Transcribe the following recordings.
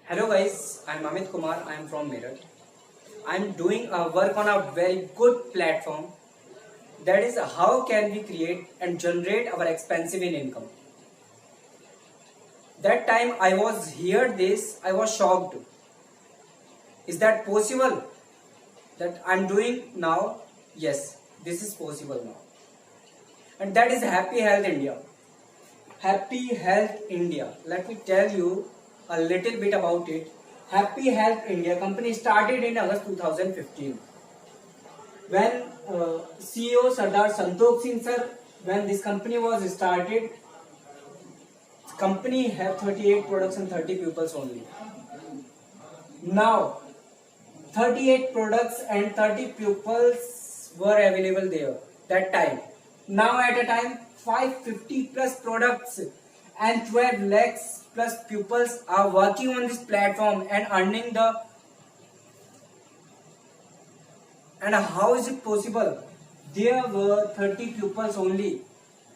Hello guys, I'm Amit Kumar. I'm from Meerut. I'm doing a work on a very good platform, that is how can we create and generate our expensive in income. That time I was heard this, I was shocked. Is that possible? That I'm doing now? Yes, this is possible now. And that is Happy Health India. Happy Health India. Let me tell you a little bit about it. Happy Health India company started in August 2015. When CEO Sardar Santokh Singh sir, when this company was started, company have 38 products and 30 pupils only. Now 38 products and 30 pupils were available there that time. Now at a time 550 plus products and 12 lakhs plus pupils are working on this platform and earning the. And how is it possible? There were 30 pupils only,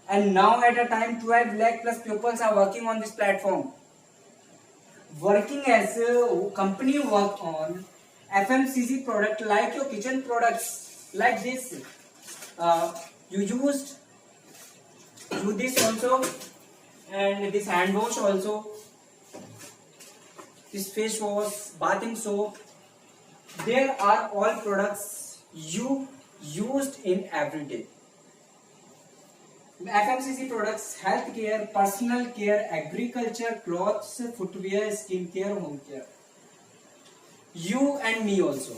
and now at a time 12 lakh plus pupils are working on this platform. Working as a company work on FMCG product like your kitchen products like this. You used do this also, and this hand wash also, this face wash, bathing soap. There are all products you used in every day. FMCG products, healthcare, personal care, agriculture, clothes, footwear, skincare, home care. You and me also.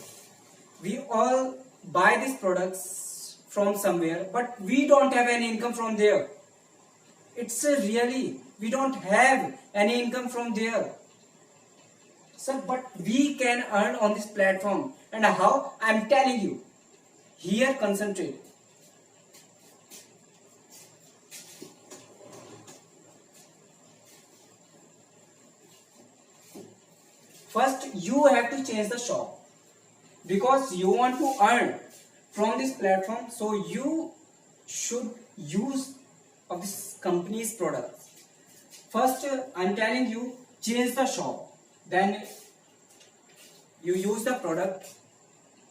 We all buy these products from somewhere, but we don't have any income from there. It's really, we don't have any income from there. Sir, but we can earn on this platform. And how? I'm telling you. Here, concentrate. First, you have to change the shop. Because you want to earn from this platform, so you should use of this company's products. First, I'm telling you, change the shop. Then you use the product.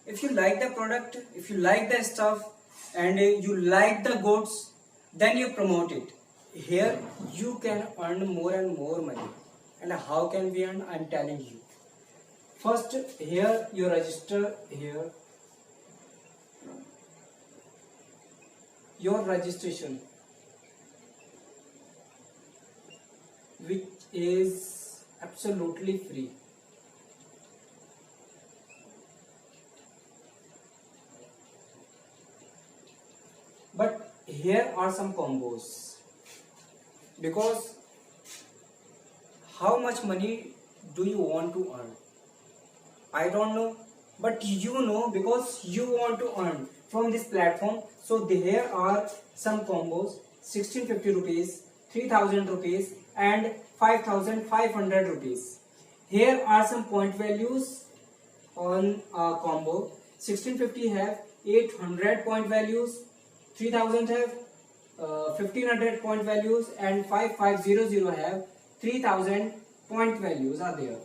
If you like the product, if you like the stuff, and you like the goods, then you promote it. Here you can earn more and more money. And how can we earn? I'm telling you. First, here you register here your registration, which is absolutely free. But here are some combos, because how much money do you want to earn? I don't know, but you know, because you want to earn from this platform. So here are some combos: 1650 rupees, 3000 rupees, and 5500 rupees. Here are some point values on a combo. 1650 have 800 point values, 3000 have 1500 point values, and 5500 have 3000 point values are there.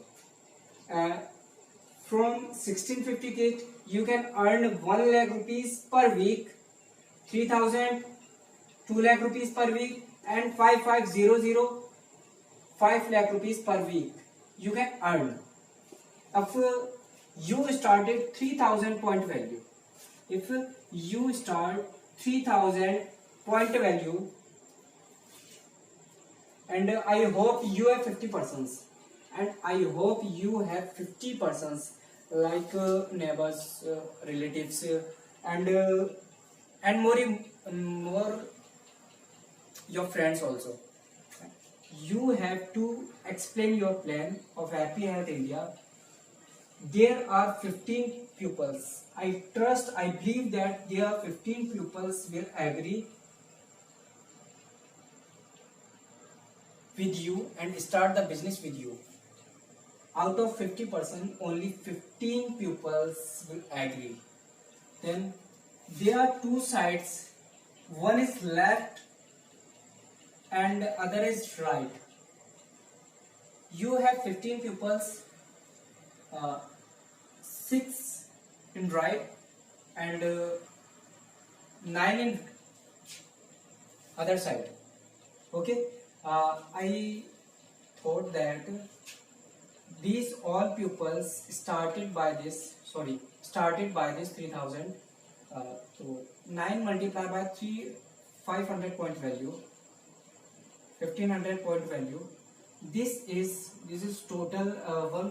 From 1650 kit you can earn 1 lakh rupees per week, 3000 2 lakh rupees per week, and 5500 5 lakh rupees per week you can earn. If you started 3000 point value, if you start 3000 point value, and I hope you have 50%, and I hope you have 50%, like neighbors, relatives, and more your friends also. You have to explain your plan of Happy Health India. There are 15 pupils. I believe that there are 15 pupils will agree with you and start the business with you. Out of 50%, only 15 pupils will agree. Then there are two sides. One is left and other is right. you have 15 pupils, 6 in right and 9 in other side. Okay, I thought that these all pupils started by this 3000. So 9 multiplied by 3, 500 point value, 1500 point value. This is total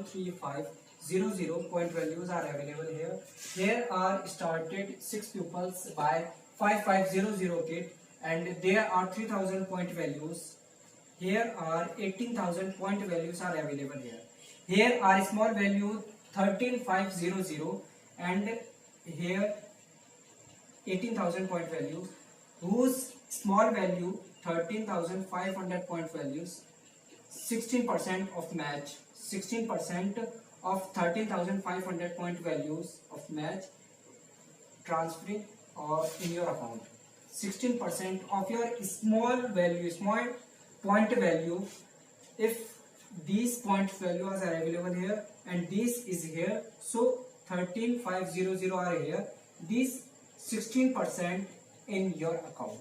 13500 point values are available here. Here are started 6 pupils by 5500 kit, and there are 3000 point values. Here are 18,000 point values are available here. Here are small value 13500 and here 18,000 point value, whose small value 13,500 point values, 16% of match, 16% of 13,500 point values of match transferring or in your account. 16% of your small point value, if these point values are available here and this is here, so 13,500 are here, these 16% in your account.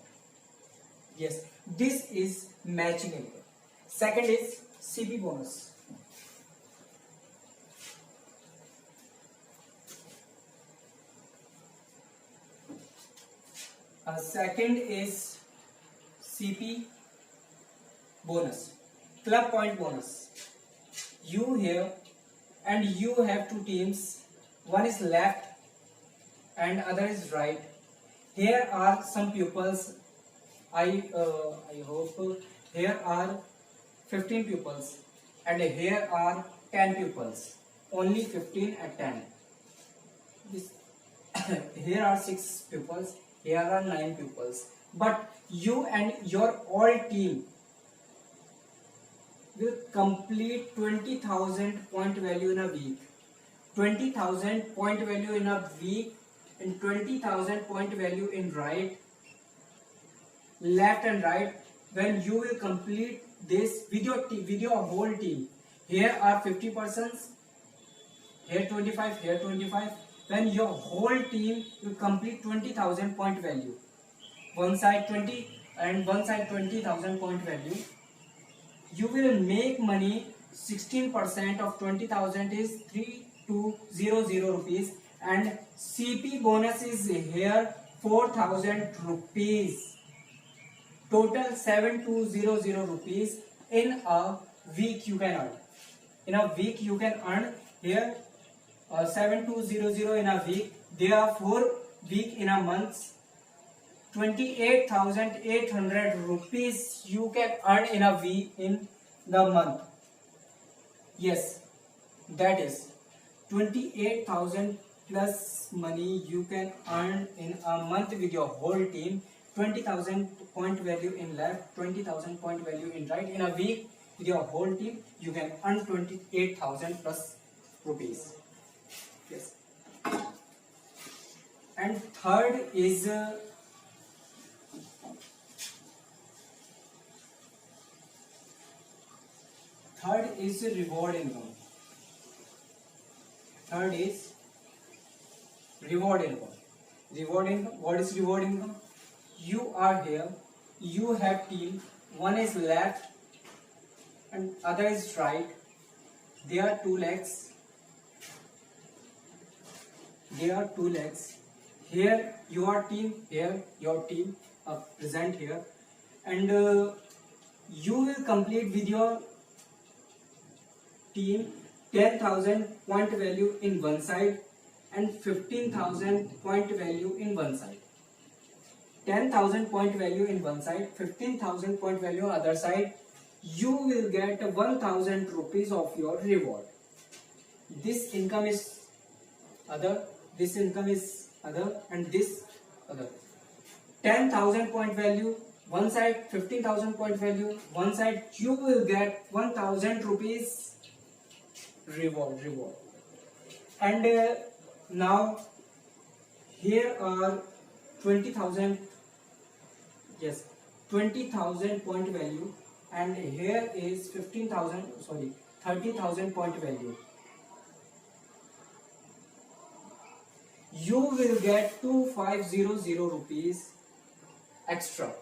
Yes, this is matching income. Second is CP bonus. Second is CP bonus, club point bonus. You here and you have two teams, one is left and other is right. Here are some pupils. I hope here are 15 pupils and here are 10 pupils. Only 15 and 10. Here are 6 pupils. Here are 9 pupils. But you and your all team will complete 20,000 point value in a week. 20,000 point value in a week and 20,000 point value in right, left and right. When you will complete this with your whole team, here are 50 persons, here 25, here 25. When your whole team will complete 20,000 point value, one side 20 and one side 20,000 point value, you will make money. 16% of 20,000 is 3200 rupees and CP bonus is here 4,000 rupees. Total 7200 rupees in a week you can earn. In a week you can earn here 7200 in a week. There are 4 weeks in a month. 28,800 rupees you can earn in a week in the month. Yes, that is 28,000 plus money you can earn in a month with your whole team. 20,000 point value in left, 20,000 point value in right. In a week with your whole team you can earn 28,000 plus rupees. Yes. And third is reward income. Third is reward income. Reward income. What is reward income? You are here. You have team. One is left and other is right. There are 2 legs. There are 2 legs. Here your team. Here your team present here, and you will complete with your team 10,000 point value in one side and 15,000 point value in one side. 10,000 point value in one side, 15,000 point value on other side. You will get 1,000 rupees of your reward. This income is other, this income is other, and this other. 10,000 point value one side, 15,000 point value one side. You will get 1,000 rupees reward. And now here are 20,000. Yes, 20,000 point value, and here is 15,000. Sorry, 30,000 point value, you will get 2500 rupees extra.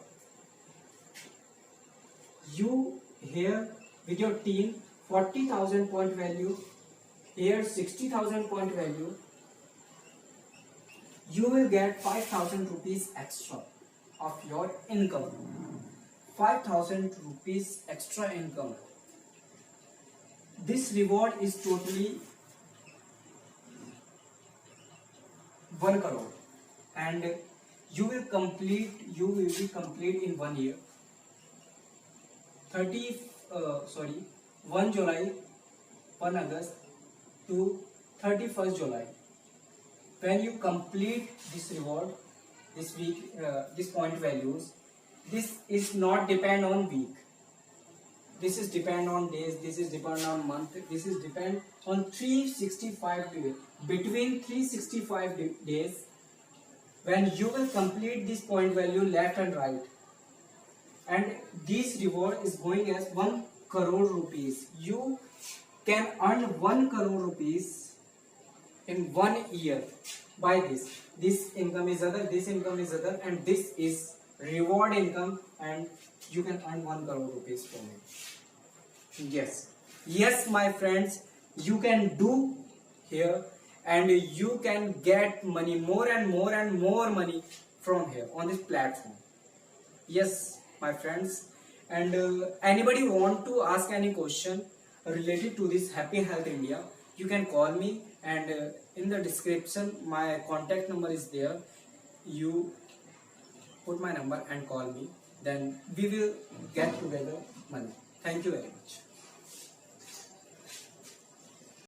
You here with your team 40,000 point value, here 60,000 point value, you will get 5,000 rupees extra of your income. 5,000 rupees extra income. This reward is totally 1 crore, and you will be complete in 1 year. 1 July, 1 August to 31st July. When you complete this reward, this week, this point values, this is not depend on week. This is depend on days. This is depend on month. This is depend on 365 days. Between 365 days, when you will complete this point value left and right, and this reward is going as 1 crore rupees. You can earn 1 crore rupees in 1 year by this. This income is other, this income is other, and this is reward income, and you can earn 1 crore rupees from it. Yes, my friends, you can do here, and you can get money, more and more and more money from here on this platform. Yes, my friends, and anybody want to ask any question related to this Happy Health India, you can call me, and in the description my contact number is there. You put my number and call me, then we will get together money. Thank you very much.